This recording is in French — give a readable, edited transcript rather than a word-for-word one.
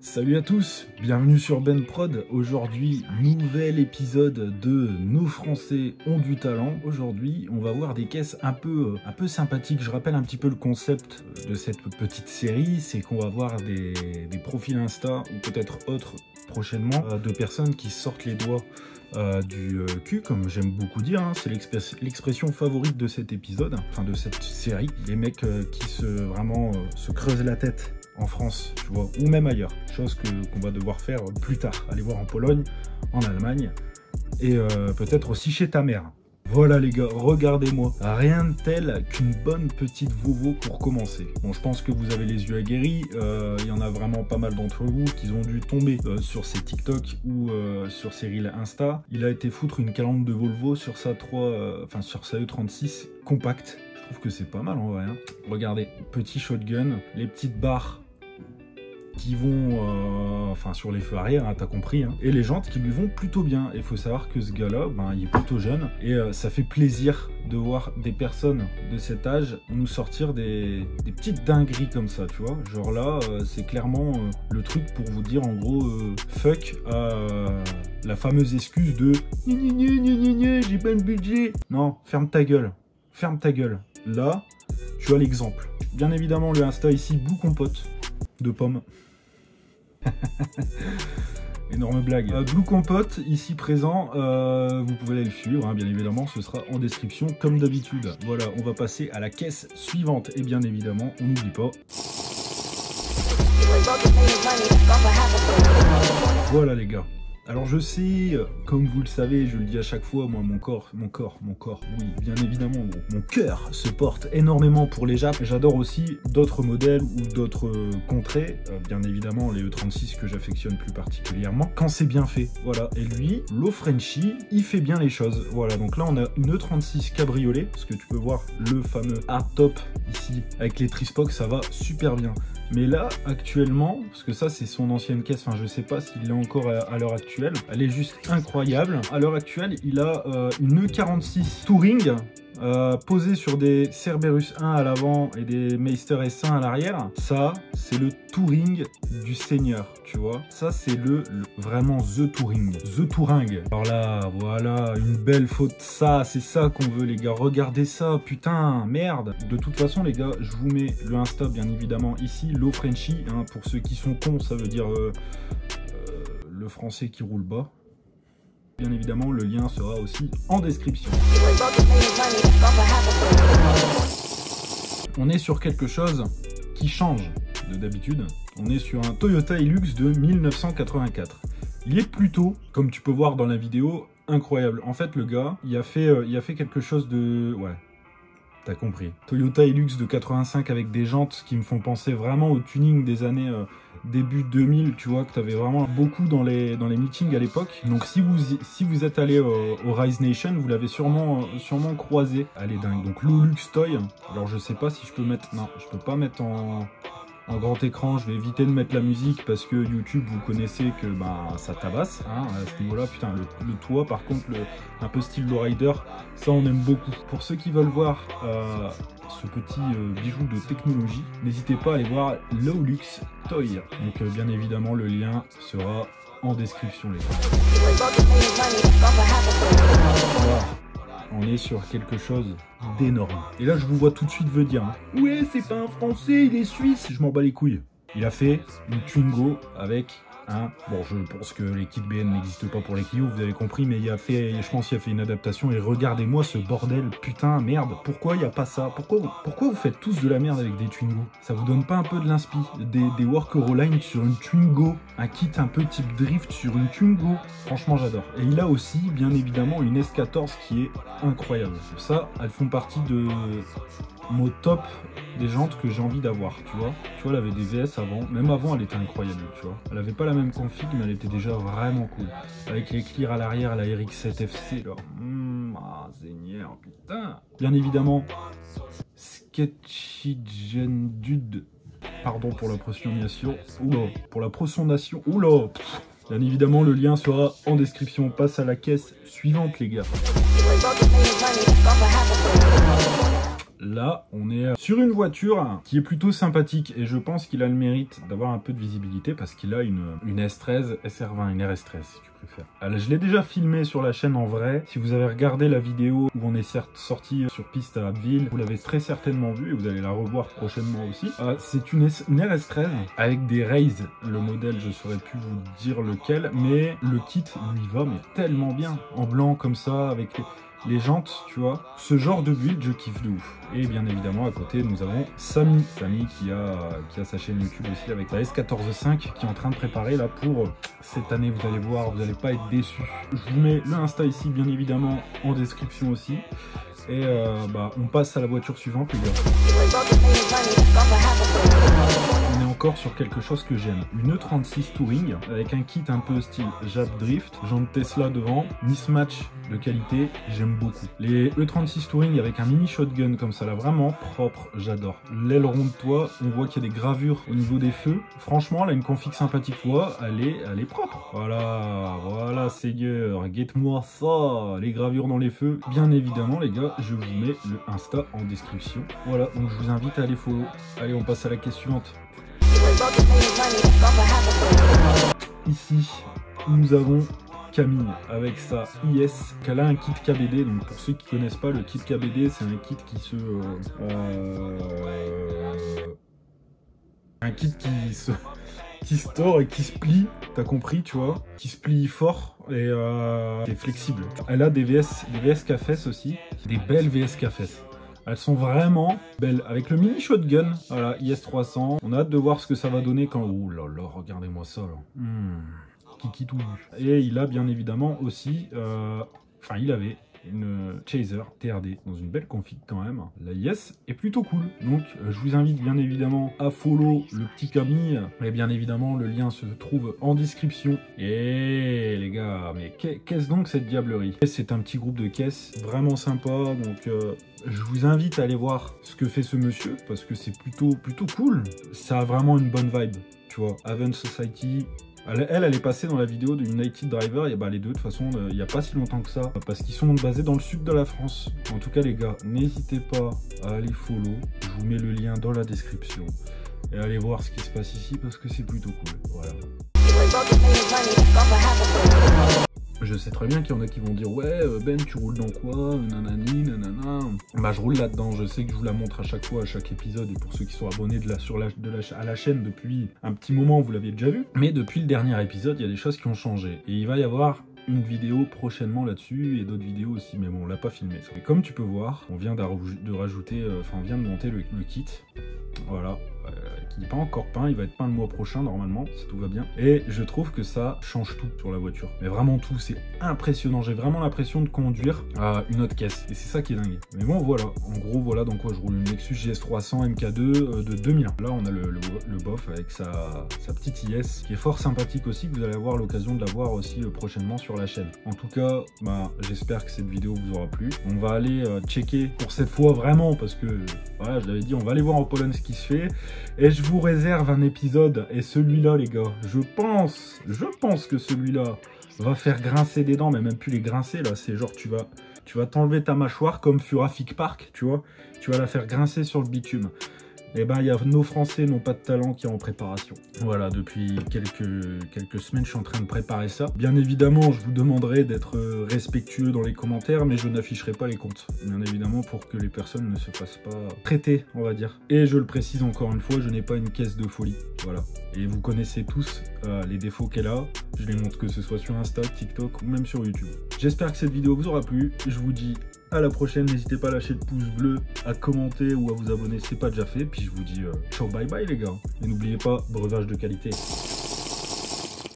Salut à tous, bienvenue sur Ben Prod. Aujourd'hui, nouvel épisode de Nos Français ont du talent. Aujourd'hui, on va voir des caisses un peu sympathiques. Je rappelle un petit peu le concept de cette petite série, c'est qu'on va voir des profils Insta ou peut-être autres prochainement de personnes qui sortent les doigts du cul, comme j'aime beaucoup dire, hein. C'est l'expression favorite de cet épisode, enfin de cette série. Les mecs qui se creusent la tête en France, tu vois, ou même ailleurs, chose qu'on va devoir faire plus tard, aller voir en Pologne, en Allemagne, et peut-être aussi chez ta mère. Voilà les gars, regardez-moi, rien de tel qu'une bonne petite vovo pour commencer. Bon, je pense que vous avez les yeux aguerris, il y en a vraiment pas mal d'entre vous qui ont dû tomber sur ces TikTok ou sur ces Reels Insta. Il a été foutre une calandre de Volvo sur sa sur sa E36 compacte. Je trouve que c'est pas mal en vrai, hein. Regardez, petit shotgun, les petites barres qui vont sur les feux arrière, hein, t'as compris, hein. Et les jantes qui lui vont plutôt bien. Il faut savoir que ce gars-là, il est plutôt jeune et ça fait plaisir de voir des personnes de cet âge nous sortir des petites dingueries comme ça, tu vois. Genre là, c'est clairement le truc pour vous dire en gros fuck à la fameuse excuse de j'ai pas le budget. Non, ferme ta gueule. Ferme ta gueule. Là, tu as l'exemple. Bien évidemment, le Insta ici, Blue Compote de pommes. Énorme blague. Blue Compote, ici présent, vous pouvez aller le suivre, hein, bien évidemment, ce sera en description comme d'habitude. Voilà, on va passer à la caisse suivante. Et bien évidemment, on n'oublie pas. Voilà les gars. Alors je sais, comme vous le savez, je le dis à chaque fois, moi mon corps, oui, bien évidemment, mon cœur se porte énormément pour les Japs. J'adore aussi d'autres modèles ou d'autres contrées, bien évidemment les E36 que j'affectionne plus particulièrement, quand c'est bien fait, voilà. Et lui, Low Frenchy, il fait bien les choses, voilà. Donc là on a une E36 cabriolet, parce que tu peux voir le fameux hardtop ici, avec les Trispock, ça va super bien. Mais là, actuellement, parce que ça c'est son ancienne caisse, enfin je sais pas s'il est encore à l'heure actuelle, elle est juste incroyable. À l'heure actuelle, il a une E46 Touring posée sur des Cerberus 1 à l'avant et des Meister S1 à l'arrière. Ça, c'est le Touring du Seigneur, tu vois. Ça, c'est vraiment The Touring. The Touring. Alors là, voilà, une belle faute. Ça, c'est ça qu'on veut, les gars. Regardez ça, putain, merde. De toute façon, les gars, je vous mets le Insta, bien évidemment, ici. Low Frenchy, hein, pour ceux qui sont cons, ça veut dire le français qui roule bas. Bien évidemment, le lien sera aussi en description. On est sur quelque chose qui change de d'habitude. On est sur un Toyota Hilux de 1984. Il est plutôt, comme tu peux voir dans la vidéo, incroyable. En fait, le gars, il a fait quelque chose de... Ouais, t'as compris. Toyota Hilux de 85 avec des jantes qui me font penser vraiment au tuning des années début 2000, tu vois, que t'avais vraiment beaucoup dans les meetings à l'époque. Donc si vous êtes allé au Rise Nation, vous l'avez sûrement croisé. Elle est dingue. Donc Lolux Toy. Alors je sais pas si je peux mettre... Non, je peux pas mettre en grand écran, je vais éviter de mettre la musique parce que YouTube, vous connaissez que ça tabasse, hein, à ce niveau-là. Putain, le toit, par contre, un peu style lowrider, ça on aime beaucoup. Pour ceux qui veulent voir ce petit bijou de technologie, n'hésitez pas à aller voir Lolux Toy. Donc bien évidemment, le lien sera en description, les gars. Voilà. On est sur quelque chose d'énorme. Et là, je vous vois tout de suite vous dire, hein, ouais, c'est pas un Français, il est suisse. Je m'en bats les couilles. Il a fait une Twingo avec un... Bon, je pense que les kits BN n'existent pas pour les Clio, vous avez compris, mais je pense qu'il a fait une adaptation. Et regardez-moi ce bordel, putain, merde. Pourquoi il n'y a pas ça? Pourquoi vous faites tous de la merde avec des Twingo? Ça vous donne pas un peu de l'inspi? Des Work Euroline sur une Twingo, un kit un peu type drift sur une Twingo. Franchement, j'adore. Et il a aussi, bien évidemment, une S14 qui est incroyable. Ça, elles font partie de mon top des jantes que j'ai envie d'avoir, tu vois. Tu vois, elle avait des VS avant, même avant elle était incroyable, tu vois. Elle avait pas la même config, mais elle était déjà vraiment cool. Avec les clears à l'arrière, la RX7 FC, là. Seigneur, putain. Bien évidemment, Sketchy Gen Dude, pardon pour la prononciation, oula, pour la prononciation, oula. Bien évidemment, le lien sera en description. On passe à la caisse suivante, les gars. là, on est sur une voiture qui est plutôt sympathique et je pense qu'il a le mérite d'avoir un peu de visibilité parce qu'il a une S13, SR20, une RS13 si tu préfères. Alors, je l'ai déjà filmé sur la chaîne en vrai. Si vous avez regardé la vidéo où on est certes sorti sur piste à Abbeville, vous l'avez très certainement vu et vous allez la revoir prochainement aussi. C'est une RS13 avec des Rays. Le modèle, je saurais plus vous dire lequel, mais le kit lui va mais tellement bien. En blanc comme ça, avec les jantes, tu vois. Ce genre de build, je kiffe de ouf. Et bien évidemment, à côté, nous avons Samy. Samy qui a sa chaîne YouTube aussi avec la S14.5 qui est en train de préparer là pour cette année. Vous allez voir, vous n'allez pas être déçus. Je vous mets le Insta ici, bien évidemment, en description aussi. Et on passe à la voiture suivante, les gars. On est encore sur quelque chose que j'aime. Une E36 Touring avec un kit un peu style Jap Drift, jante Tesla devant, mismatch de qualité, j'aime beaucoup. Les E36 Touring avec un mini shotgun comme ça là, vraiment propre, j'adore. L'aileron de toit, on voit qu'il y a des gravures au niveau des feux. Franchement, là, une config sympathique, elle est propre. Voilà, Seigneur, guette-moi ça, les gravures dans les feux. Bien évidemment, les gars, je vous mets le Insta en description. Voilà, donc je vous invite à aller follow. Allez, on passe à la question suivante. Ici, nous avons Camille avec sa IS, qu'elle a un kit KBD. Donc pour ceux qui connaissent pas, le kit KBD, c'est un kit qui se... un kit qui se tord et qui se plie, t'as compris, tu vois, qui se plie fort et qui est flexible. Elle a des VS Cafes aussi, des belles VS Cafes. Elles sont vraiment belles. Avec le mini shotgun, voilà, IS300. On a hâte de voir ce que ça va donner quand... Ouh là là, regardez-moi ça, là. Kiki tout nu. Et il a bien évidemment aussi... Enfin, il avait une Chaser TRD dans une belle config quand même. La IS est plutôt cool. Donc, je vous invite bien évidemment à follow le petit Camille. Et bien évidemment, le lien se trouve en description. Et les gars, mais qu'est-ce donc cette diablerie? C'est un petit groupe de caisses vraiment sympa. Donc... je vous invite à aller voir ce que fait ce monsieur, parce que c'est plutôt cool. Ça a vraiment une bonne vibe, tu vois. Haven Society. Elle est passée dans la vidéo de United Driver, et les deux de toute façon, il n'y a pas si longtemps que ça, parce qu'ils sont basés dans le sud de la France. En tout cas les gars, n'hésitez pas à aller follow, je vous mets le lien dans la description. Et allez voir ce qui se passe ici, parce que c'est plutôt cool, voilà. Je sais très bien qu'il y en a qui vont dire ouais Ben tu roules dans quoi, nanani nanana. Je roule là-dedans, je sais que je vous la montre à chaque fois, à chaque épisode, et pour ceux qui sont abonnés à la chaîne depuis un petit moment, vous l'aviez déjà vu. Mais depuis le dernier épisode, il y a des choses qui ont changé. Et il va y avoir une vidéo prochainement là-dessus et d'autres vidéos aussi, mais bon on l'a pas filmé. Et comme tu peux voir, on vient de rajouter, on vient de monter le kit. Voilà, qui n'est pas encore peint, il va être peint le mois prochain normalement, si tout va bien. Et je trouve que ça change tout sur la voiture. Mais vraiment tout, c'est impressionnant. J'ai vraiment l'impression de conduire une autre caisse. Et c'est ça qui est dingue. Mais bon voilà, en gros voilà dans quoi je roule. Une Lexus GS300 MK2 de 2001. Là on a le bof avec sa petite IS, qui est fort sympathique aussi, que vous allez avoir l'occasion de la voir aussi prochainement sur la chaîne. En tout cas, j'espère que cette vidéo vous aura plu. On va aller checker pour cette fois vraiment, parce que voilà, je l'avais dit, on va aller voir en Pologne ce qui se fait. Et je vous réserve un épisode, et celui-là les gars, je pense que celui-là va faire grincer des dents, mais même plus les grincer là, c'est genre tu vas t'enlever ta mâchoire comme Furafic Park, tu vois, tu vas la faire grincer sur le bitume. Et il y a nos Français n'ont pas de talent qui est en préparation. Voilà, depuis quelques semaines, je suis en train de préparer ça. Bien évidemment, je vous demanderai d'être respectueux dans les commentaires, mais je n'afficherai pas les comptes. Bien évidemment, pour que les personnes ne se fassent pas traiter, on va dire. Et je le précise encore une fois, je n'ai pas une caisse de folie. Voilà. Et vous connaissez tous les défauts qu'elle a. Je les montre que ce soit sur Insta, TikTok ou même sur YouTube. J'espère que cette vidéo vous aura plu. Je vous dis à la prochaine, n'hésitez pas à lâcher le pouce bleu, à commenter ou à vous abonner si ce n'est pas déjà fait. Puis je vous dis ciao, bye bye les gars. Et n'oubliez pas, breuvage de qualité.